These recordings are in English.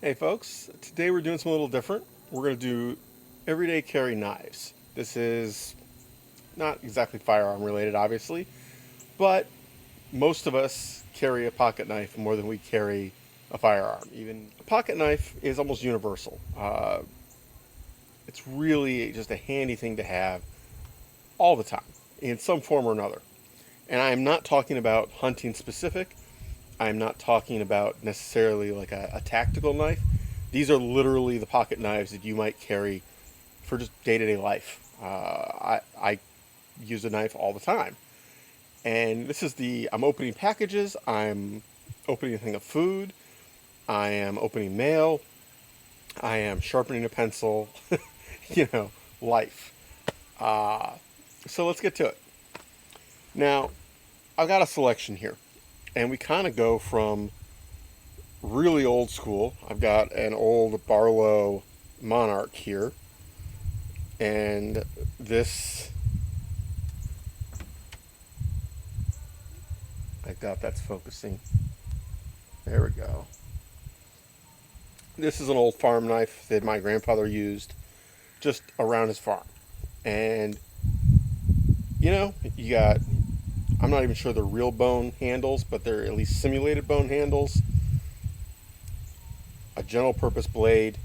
Hey folks, today we're doing something a little different. We're going to do everyday carry knives. This is not exactly firearm related, obviously, but most of us carry a pocket knife more than we carry a firearm. Even a pocket knife is almost universal. It's really just a handy thing to have all the time in some form or another. And I'm not talking about hunting specific. I'm not talking about necessarily like a tactical knife. These are literally the pocket knives that you might carry for just day-to-day life. I use a knife all the time. And this is I'm opening packages, I'm opening a thing of food, I am opening mail, I am sharpening a pencil, you know, life. So let's get to it. Now, I've got a selection here. And we kind of go from really old school. I've got an old Barlow Monarch here. And this, I doubt that's focusing. There we go. This is an old farm knife that my grandfather used just around his farm. And, you got, I'm not even sure they're real bone handles, but they're at least simulated bone handles. A general purpose blade,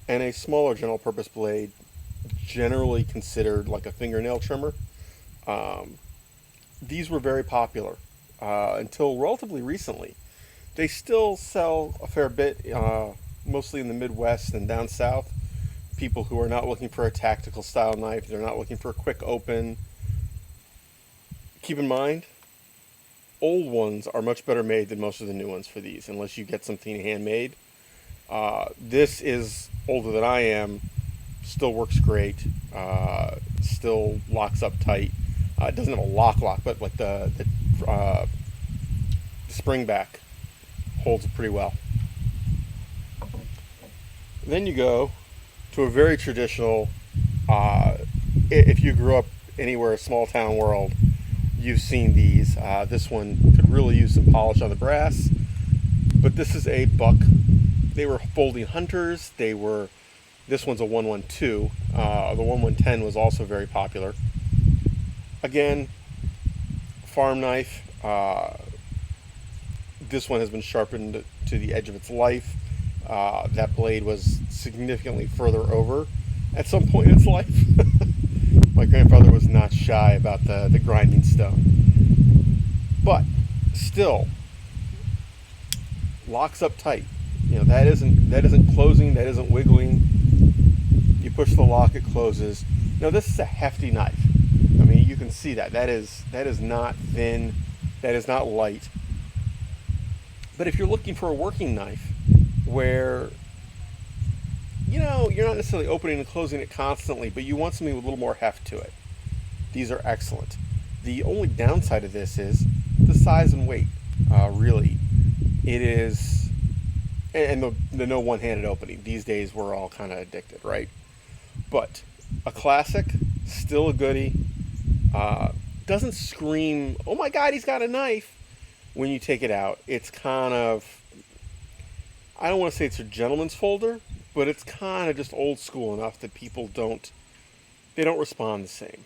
and a smaller general purpose blade, generally considered like a fingernail trimmer. These were very popular until relatively recently. They still sell a fair bit, mostly in the Midwest and down south. People who are not looking for a tactical style knife, they're not looking for a quick open. Keep in mind, old ones are much better made than most of the new ones for these, unless you get something handmade. This is older than I am, still works great, still locks up tight. It doesn't have a lock, but like the spring back holds pretty well. Then you go to a very traditional, if you grew up anywhere, small town world, you've seen these. This one could really use some polish on the brass, but this is a buck. They were folding hunters. This one's a 112. The 1110 was also very popular. Again, farm knife. This one has been sharpened to the edge of its life. That blade was significantly further over at some point in its life. My grandfather was not shy about the grinding stone. But still, locks up tight. That isn't closing, that isn't wiggling. You push the lock, it closes. Now this is a hefty knife. I mean, you can see that. That is not thin, that is not light. But if you're looking for a working knife where you're not necessarily opening and closing it constantly, but you want something with a little more heft to it, these are excellent. The only downside of this is the size and weight. Really, it is, and the no one-handed opening. These days we're all kind of addicted, right? But a classic, still a goodie. Doesn't scream, "Oh my God, he's got a knife!" when you take it out. It's kind of, I don't want to say it's a gentleman's folder, but it's kind of just old school enough that people don't respond the same.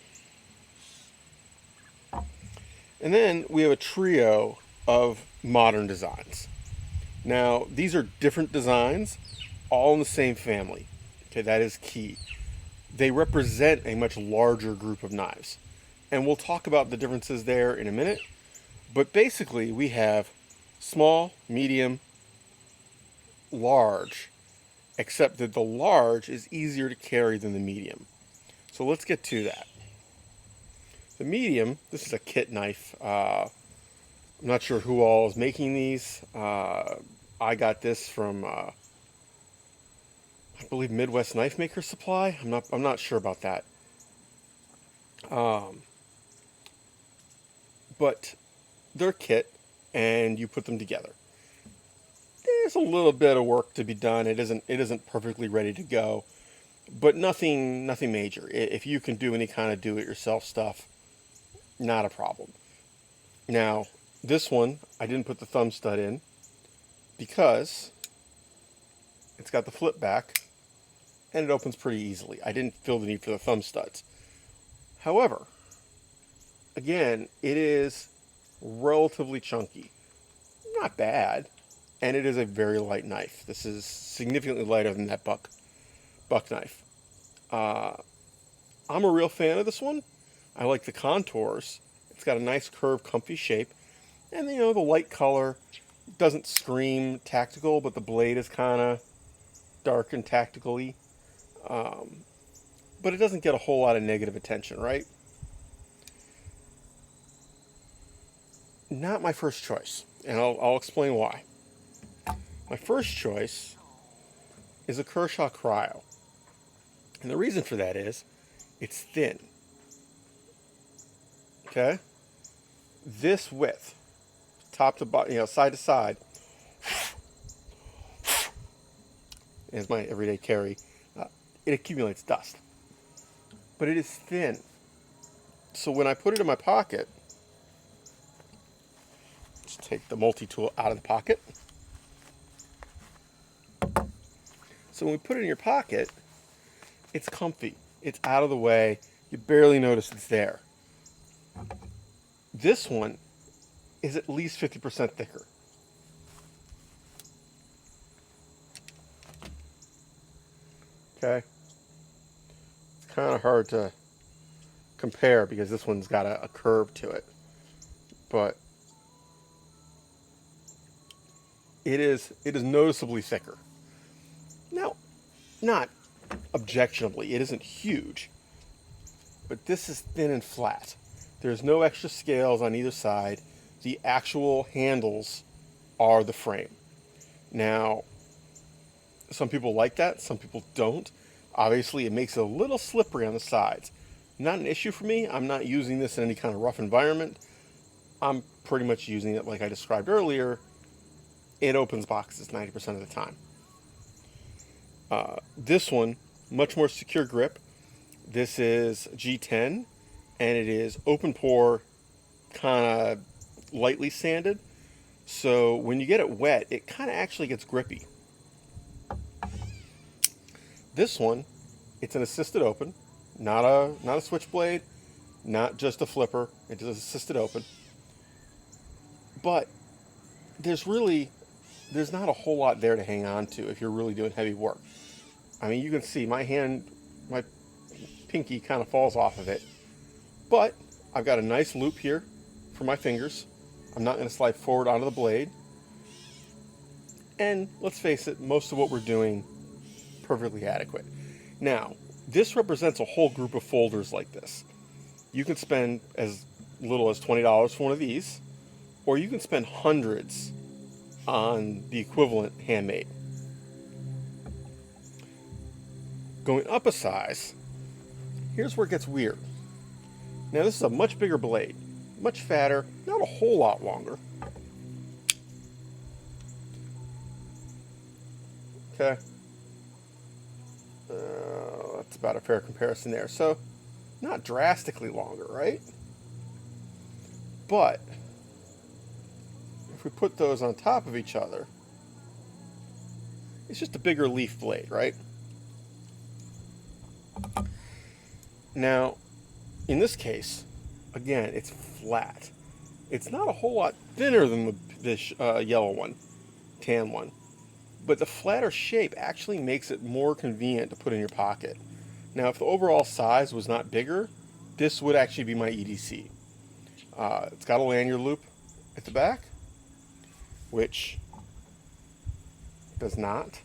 And then we have a trio of modern designs. Now, these are different designs, all in the same family. Okay, that is key. They represent a much larger group of knives. And we'll talk about the differences there in a minute. But basically, we have small, medium, large, except that the large is easier to carry than the medium. So let's get to that. The medium, this is a kit knife. I'm not sure who all is making these. I got this from, I believe, Midwest Knife Maker Supply. I'm not sure about that. But they're kit, and you put them together. There's a little bit of work to be done. It isn't perfectly ready to go, but nothing major. If you can do any kind of do-it-yourself stuff, not a problem. Now, this one, I didn't put the thumb stud in. because it's got the flip back and it opens pretty easily. I didn't feel the need for the thumb studs. However, again, it is relatively chunky. Not bad. And it is a very light knife. This is significantly lighter than that buck knife. I'm a real fan of this one. I like the contours. It's got a nice curved, comfy shape. And, the light color doesn't scream tactical, but the blade is kind of dark and tactical-y. But it doesn't get a whole lot of negative attention, right? Not my first choice, and I'll explain why. My first choice is a Kershaw Cryo. And the reason for that is it's thin. Okay? This width, top to bottom, side to side, is my everyday carry. It accumulates dust. But it is thin. So when I put it in my pocket, just take the multi-tool out of the pocket. So when we put it in your pocket, it's comfy. It's out of the way. You barely notice it's there. This one is at least 50% thicker. Okay? It's kind of hard to compare because this one's got a curve to it. But it is noticeably thicker. Now, not objectionably, it isn't huge, but this is thin and flat. There's no extra scales on either side. The actual handles are the frame. Now, some people like that, some people don't. Obviously, it makes it a little slippery on the sides. Not an issue for me. I'm not using this in any kind of rough environment. I'm pretty much using it like I described earlier. It opens boxes 90% of the time. This one, much more secure grip. This is G10, and it is open pore, kind of lightly sanded. So when you get it wet, it kind of actually gets grippy. This one, it's an assisted open, not a switchblade, not just a flipper. It is assisted open. But there's not a whole lot there to hang on to if you're really doing heavy work. I mean, you can see my pinky kind of falls off of it. But I've got a nice loop here for my fingers. I'm not going to slide forward onto the blade. And let's face it, most of what we're doing, perfectly adequate. Now, this represents a whole group of folders like this. You can spend as little as $20 for one of these, or you can spend hundreds on the equivalent handmade. Going up a size, here's where it gets weird. Now this is a much bigger blade, much fatter, not a whole lot longer. Okay. That's about a fair comparison there. So, not drastically longer, right? But, if we put those on top of each other, it's just a bigger leaf blade, right? Now, in this case, again, it's flat. It's not a whole lot thinner than this yellow one, tan one. But the flatter shape actually makes it more convenient to put in your pocket. Now, if the overall size was not bigger, this would actually be my EDC. It's got a lanyard loop at the back, which does not.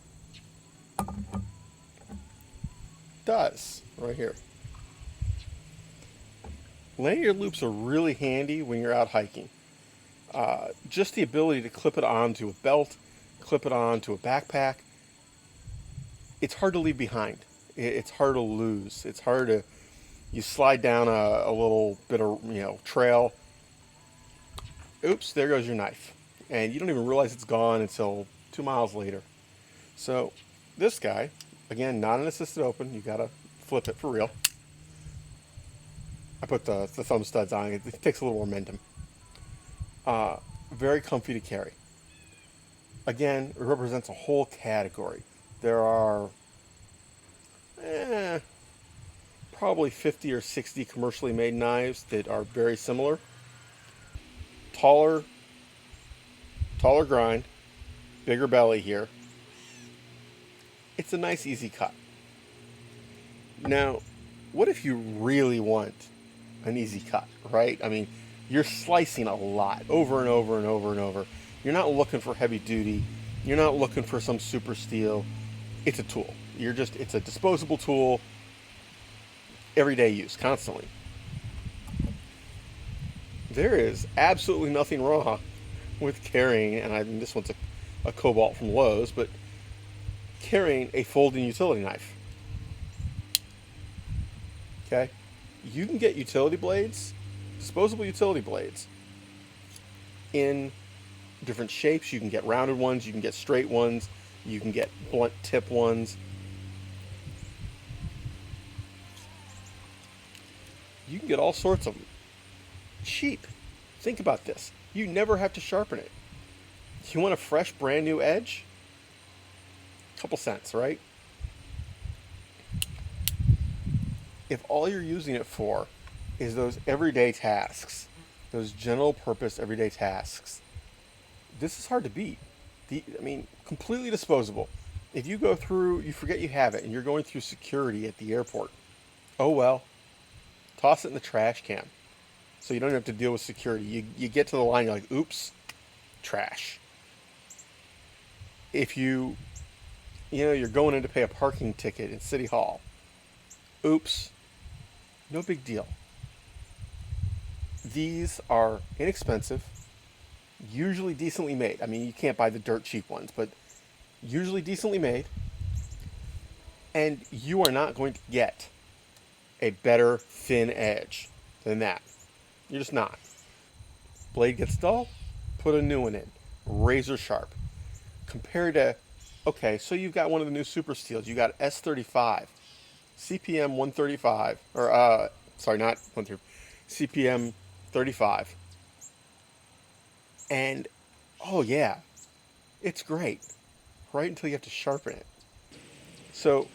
Does, right here. Lanyard loops are really handy when you're out hiking. Just the ability to clip it onto a belt, clip it onto a backpack. It's hard to leave behind. It's hard to lose. It's hard to, you slide down a little bit of, trail. Oops, there goes your knife. And you don't even realize it's gone until 2 miles later. So this guy, again, not an assisted open. You gotta flip it for real. I put the thumb studs on. It takes a little momentum. Very comfy to carry. Again, it represents a whole category. There are probably 50 or 60 commercially made knives that are very similar. Taller, taller grind, bigger belly here. It's a nice easy cut. Now, what if you really want an easy cut, right? I mean, you're slicing a lot over and over and over and over. You're not looking for heavy duty. You're not looking for some super steel. It's a tool. It's a disposable tool, everyday use, constantly. There is absolutely nothing wrong with carrying, and I mean, this one's a Cobalt from Lowe's, but carrying a folding utility knife. Okay? You can get utility blades, disposable utility blades, in different shapes. You can get rounded ones, you can get straight ones, you can get blunt tip ones. You can get all sorts of them. Cheap. Think about this. You never have to sharpen it. You want a fresh, brand new edge? Couple cents, right? If all you're using it for is those everyday tasks, those general purpose everyday tasks, this is hard to beat. Completely disposable. If you go through, you forget you have it, and you're going through security at the airport, oh well, toss it in the trash can. So you don't have to deal with security. You get to the line, you're like, oops, trash. If you're going in to pay a parking ticket in City Hall, oops, no big deal. These are inexpensive, usually decently made. I mean, you can't buy the dirt cheap ones, but usually decently made. And you are not going to get a better thin edge than that. You're just not. Blade gets dull, put a new one in. Razor sharp. Compared to, okay, so you've got one of the new Super Steels. You got S35, CPM 135, or, sorry, not 135, CPM 35. And, oh yeah, it's great. Right until you have to sharpen it. So,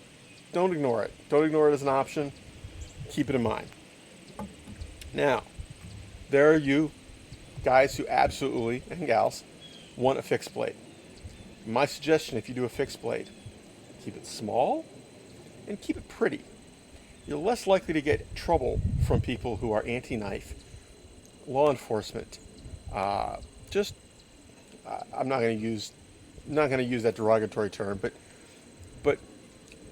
don't ignore it. Don't ignore it as an option. Keep it in mind. Now, there are you guys who absolutely, and gals, want a fixed blade. My suggestion, if you do a fixed blade, keep it small and keep it pretty. You're less likely to get trouble from people who are anti-knife, law enforcement. I'm not going to use that derogatory term, but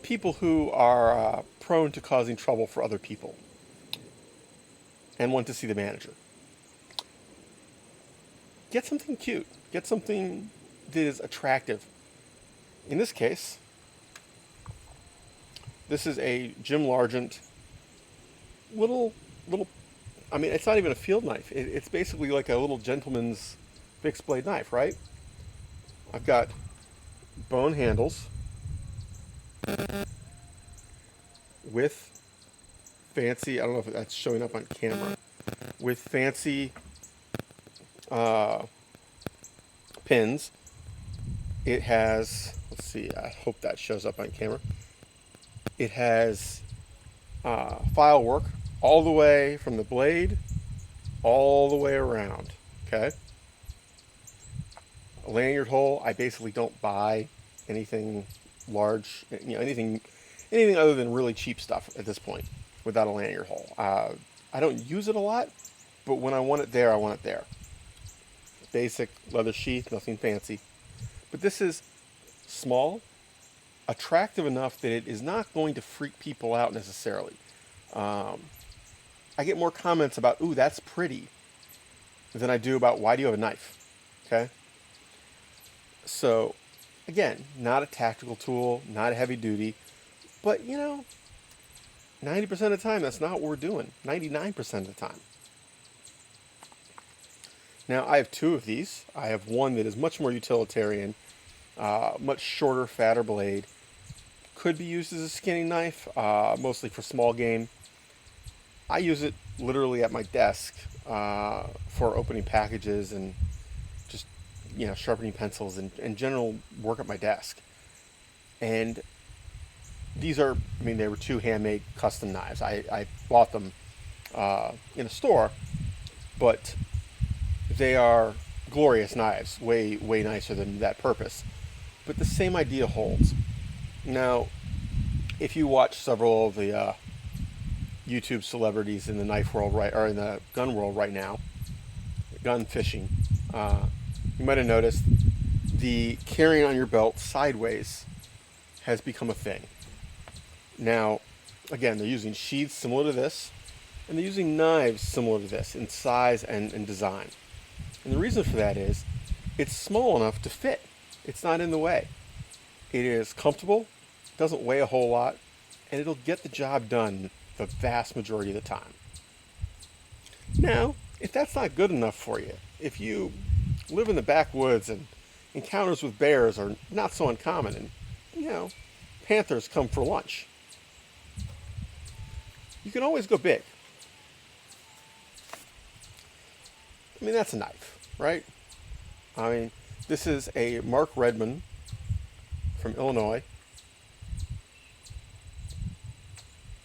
people who are prone to causing trouble for other people and want to see the manager. Get something cute. Get something that is attractive. In this case, this is a Jim Largent little. I mean, it's not even a field knife. It's basically like a little gentleman's fixed blade knife, right? I've got bone handles with fancy, I don't know if that's showing up on camera, with fancy pins. It has, let's see, I hope that shows up on camera. It has file work all the way from the blade all the way around, okay? A lanyard hole, I basically don't buy anything large, anything other than really cheap stuff at this point without a lanyard hole. I don't use it a lot, but when I want it there, I want it there. Basic leather sheath, nothing fancy. But this is small, attractive enough that it is not going to freak people out necessarily. I get more comments about, ooh, that's pretty, than I do about, why do you have a knife? Okay? So, again, not a tactical tool, not a heavy duty, but 90% of the time, that's not what we're doing. 99% of the time. Now, I have two of these. I have one that is much more utilitarian, much shorter, fatter blade. Could be used as a skinning knife, mostly for small game. I use it literally at my desk for opening packages and just sharpening pencils and general work at my desk. And these are, they were two handmade custom knives. I bought them in a store, but they are glorious knives, way, way nicer than that purpose. But the same idea holds. Now, if you watch several of the YouTube celebrities in the knife world, right, or in the gun world right now, gun fishing, you might have noticed the carrying on your belt sideways has become a thing. Now, again, they're using sheaths similar to this, and they're using knives similar to this in size and design. And the reason for that is it's small enough to fit. It's not in the way. It is comfortable, doesn't weigh a whole lot, and it'll get the job done the vast majority of the time. Now, if that's not good enough for you, if you live in the backwoods and encounters with bears are not so uncommon, and panthers come for lunch, you can always go big. That's a knife, right? This is a Mark Redmond from Illinois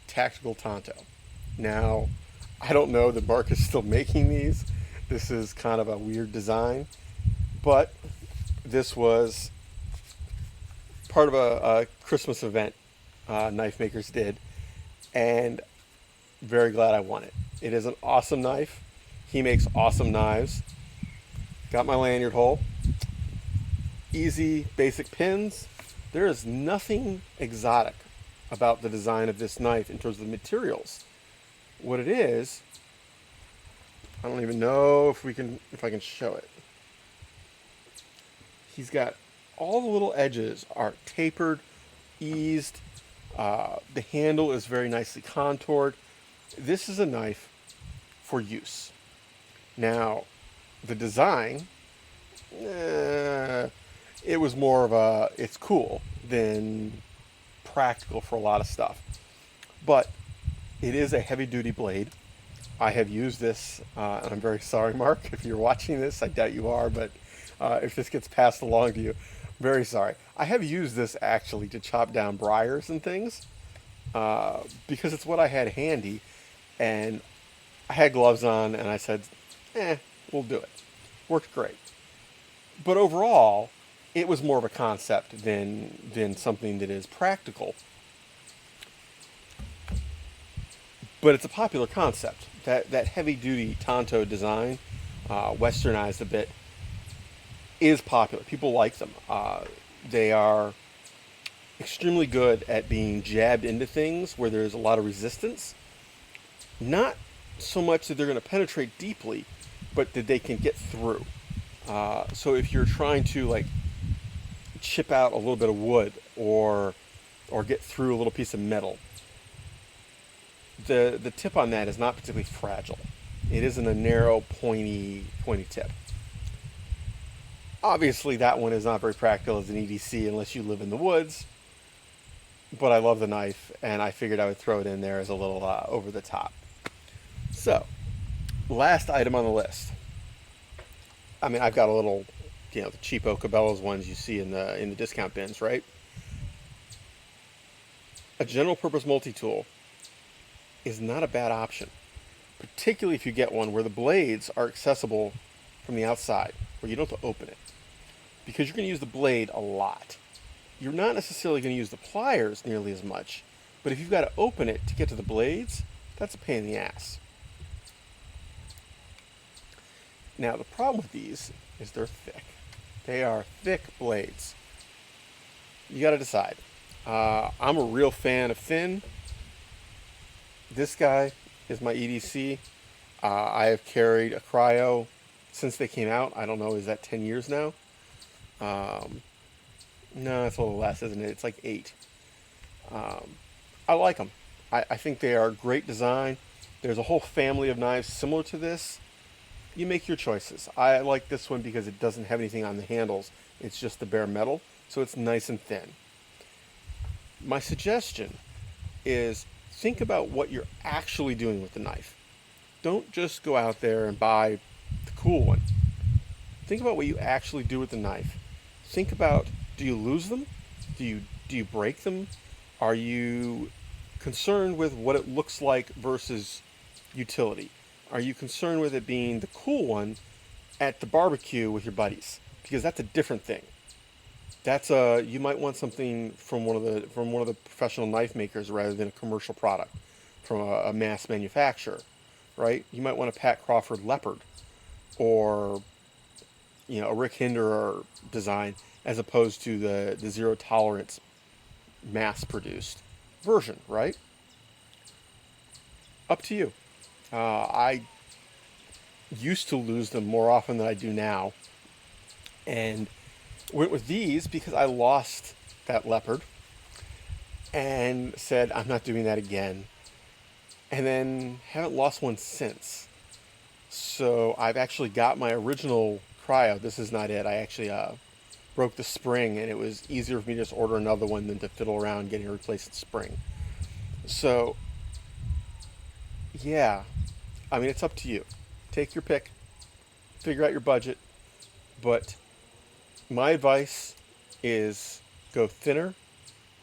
tactical Tonto. Now, I don't know that Mark is still making these. This is kind of a weird design, but this was part of a Christmas event knife makers did, and very glad I won it. It is an awesome knife. He makes awesome knives. Got my lanyard hole. Easy, basic pins. There is nothing exotic about the design of this knife in terms of the materials. What it is, I don't even know if I can show it. He's got all the little edges are tapered, eased. The handle is very nicely contoured. This is a knife for use. Now, the design, it was more of it's cool than practical for a lot of stuff. But it is a heavy-duty blade. I have used this, and I'm very sorry, Mark, if you're watching this. I doubt you are, but if this gets passed along to you, very sorry. I have used this actually to chop down briars and things because it's what I had handy, and I had gloves on, and I said, we'll do it. Worked great. But overall, it was more of a concept than something that is practical. But it's a popular concept. That heavy-duty Tonto design, westernized a bit, is popular. People like them. They are extremely good at being jabbed into things where there's a lot of resistance. Not so much that they're going to penetrate deeply, but that they can get through. So if you're trying to chip out a little bit of wood or get through a little piece of metal, the tip on that is not particularly fragile. It isn't a narrow, pointy tip. Obviously, that one is not very practical as an EDC unless you live in the woods, but I love the knife, and I figured I would throw it in there as a little over the top. So, last item on the list. I've got a little, the cheapo Cabela's ones you see in the discount bins, right? A general purpose multi-tool is not a bad option, particularly if you get one where the blades are accessible from the outside, where you don't have to open it, because you're going to use the blade a lot. You're not necessarily going to use the pliers nearly as much, but if you've got to open it to get to the blades, that's a pain in the ass. Now, the problem with these is they're thick. They are thick blades. You got to decide. I'm a real fan of thin. This guy is my EDC. I have carried a cryo since they came out. I don't know, is that 10 years now? No, it's a little less, isn't it? It's like 8. I like them. I think they are great design. There's a whole family of knives similar to this. You make your choices. I like this one because it doesn't have anything on the handles. It's just the bare metal, so it's nice and thin. My suggestion is think about what you're actually doing with the knife. Don't just go out there and buy the cool one. Think about what you actually do with the knife. Think about, do you lose them? Do you break them? Are you concerned with what it looks like versus utility? Are you concerned with it being the cool one at the barbecue with your buddies? Because that's a different thing. That's a you might want something from one of the professional knife makers rather than a commercial product from a mass manufacturer, right? You might want a Pat Crawford Leopard or a Rick Hinderer design as opposed to the zero tolerance mass produced version, right? Up to you. I used to lose them more often than I do now, and went with these because I lost that leopard and said I'm not doing that again, and then haven't lost one since. So I've actually got my original cryo. This is not it. I actually broke the spring, and it was easier for me to just order another one than to fiddle around getting a replacement spring. So yeah, I mean, it's up to you. Take your pick, figure out your budget, but my advice is go thinner,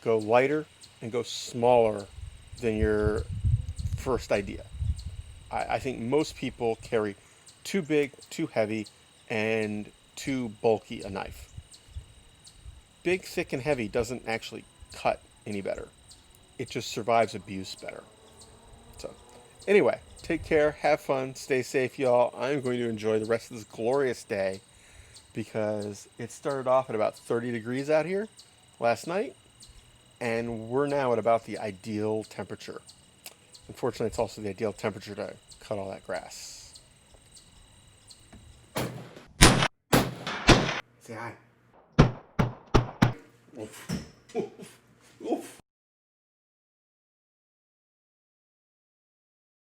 go lighter, and go smaller than your first idea. I think most people carry too big, too heavy, and too bulky a knife. Big, thick, and heavy doesn't actually cut any better. It just survives abuse better. So, anyway, take care, have fun, stay safe, y'all. I'm going to enjoy the rest of this glorious day because it started off at about 30 degrees out here last night, and we're now at about the ideal temperature. Unfortunately, it's also the ideal temperature to cut all that grass. Say hi.